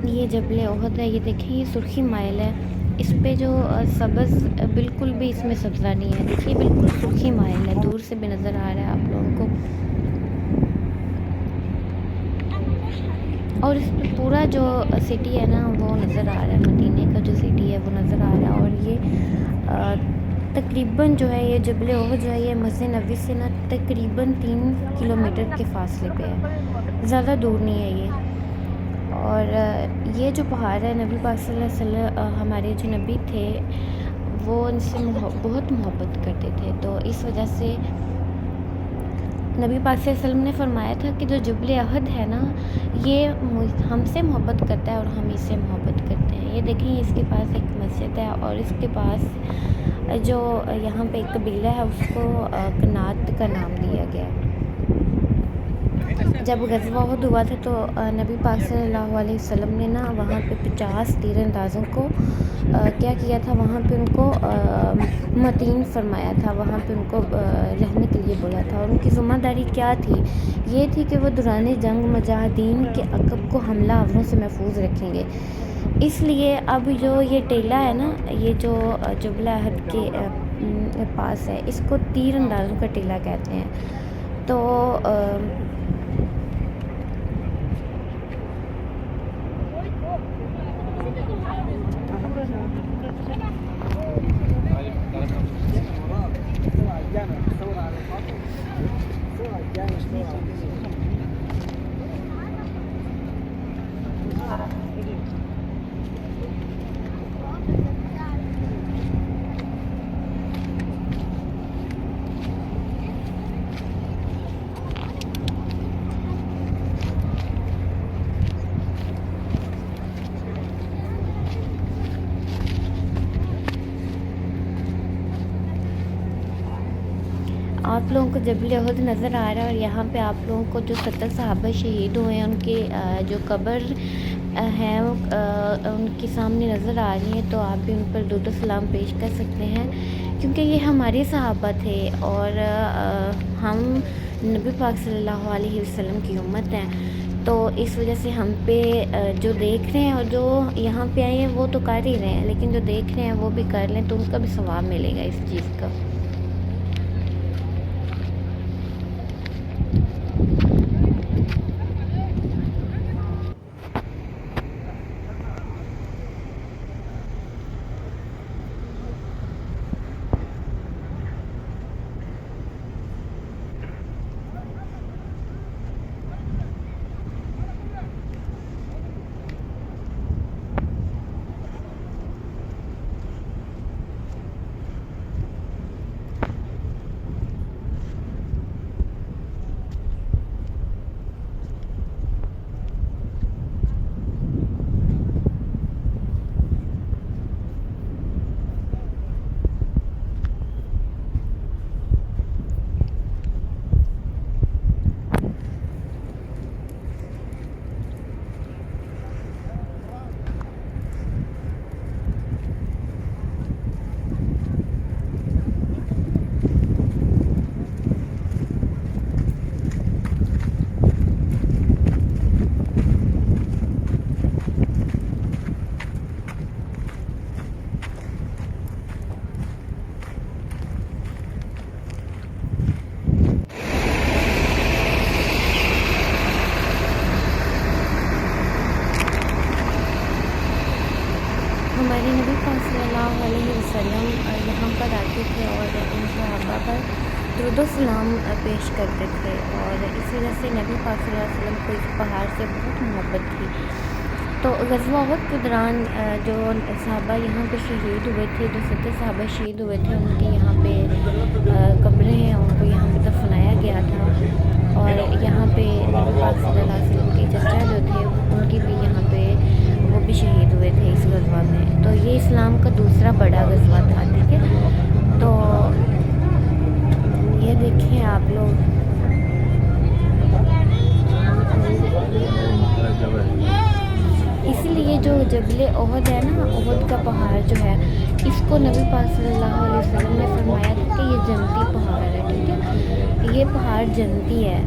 ये जबल ओहद है, ये देखें, ये सुर्खी माइल है। इस पे जो सब्ज़ बिल्कुल भी इसमें सब्ज़ा नहीं है। देखिए बिल्कुल सुर्खी माइल है, दूर से भी नज़र आ रहा है आप लोगों को। और इस पे पूरा जो सिटी है ना वो नज़र आ रहा है, मदीने का जो सिटी है वो नज़र आ रहा है। और ये तकरीबन जो है ये जबल ओहद जो है ये मस्जिद नबी से ना तकरीबन 3 किलोमीटर के फासले पे है, ज़्यादा दूर नहीं है ये। और ये जो पहाड़ है, नबी पाक सल्लल्लाहु अलैहि वसल्लम हमारे जो नबी थे वो इनसे बहुत मोहब्बत करते थे। तो इस वजह से नबी पाक सल्लल्लाहु अलैहि वसल्लम ने फरमाया था कि जो जबल अहद है ना ये हमसे मोहब्बत करता है और हम इससे मोहब्बत करते हैं। ये देखें, इसके पास एक मस्जिद है और इसके पास जो यहाँ पे एक कबीला है उसको कनात का नाम दिया गया है। जब ग़ज़वा उहद हुआ था तो नबी पाक सल्लल्लाहु अलैहि वसल्लम ने ना वहाँ पे 50 तीरंदाज़ों को क्या किया था, वहाँ पे उनको मतीन फरमाया था, वहाँ पे उनको रहने के लिए बोला था। और उनकी ज़िम्मेदारी क्या थी? ये थी कि वो दौरान जंग मुजाहिदीन के अक़ब को हमला आवरों से महफूज रखेंगे। इसलिए अब जो ये टीला है ना, ये जो जबल अहद के पास है, इसको तीरंदाज़ों का टीला कहते हैं। तो आप लोगों को जबल उहद नज़र आ रहा है और यहाँ पे आप लोगों को जो 70 सहाबा शहीद हुए हैं उनके जो कब्र हैं वो उनके सामने नज़र आ रही हैं। तो आप भी उन पर दुरूद सलाम पेश कर सकते हैं, क्योंकि ये हमारे सहाबा थे और हम नबी पाक सल्लल्लाहु अलैहि वसल्लम की उम्मत हैं। तो इस वजह से हम पे जो देख रहे हैं और जो यहाँ पे आए हैं वो तो कर ही रहे हैं, लेकिन जो देख रहे हैं वो भी कर लें तो उनका भी सवाब मिलेगा इस चीज़ का। हमारे नबी पाक सल्लल्लाहु अलैहि वसल्लम यहाँ पर आते थे और इन सहाबा पर दुरूद व सलाम पेश करते थे। और इस वजह से नबी पाक सल्लल्लाहु अलैहि वसल्लम को इस पहाड़ से बहुत मोहब्बत थी। तो ग़ज़वा उहद के दौरान जो सहाबा यहाँ पे शहीद हुए थे, जो 70 सहाबा शहीद हुए थे, उनके यहाँ पे कब्रें हैं, उनको यहाँ पे दफनाया गया था। और यहाँ पे नबी पाक सल्लल्लाहु अलैहि वसल्लम के चचा जो थे उनकी भी यहाँ पे वो भी शहीद हुए थे इस ग़ज़वा में। तो ये इस्लाम का दूसरा बड़ा ग़ज़वा था, ठीक है। तो ये देखिए आप लोग, इसीलिए जो जबल ओहद है ना, ओहद का पहाड़ जो है, इसको नबी पाक सल्लल्लाहु अलैहि वसल्लम ने फरमाया था कि ये जन्नती पहाड़ है, ठीक है। ये पहाड़ जन्नती है।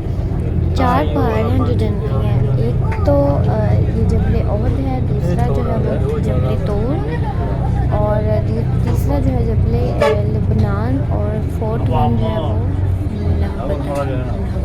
चार पहाड़ हैं जो जन्नती हैं। एक तो ये जबल ओहद है, दूसरा जो है वो जबल तूर, और तीसरा जो है जबल लबनान, और फोर्थ वन जो है वो नहबत है।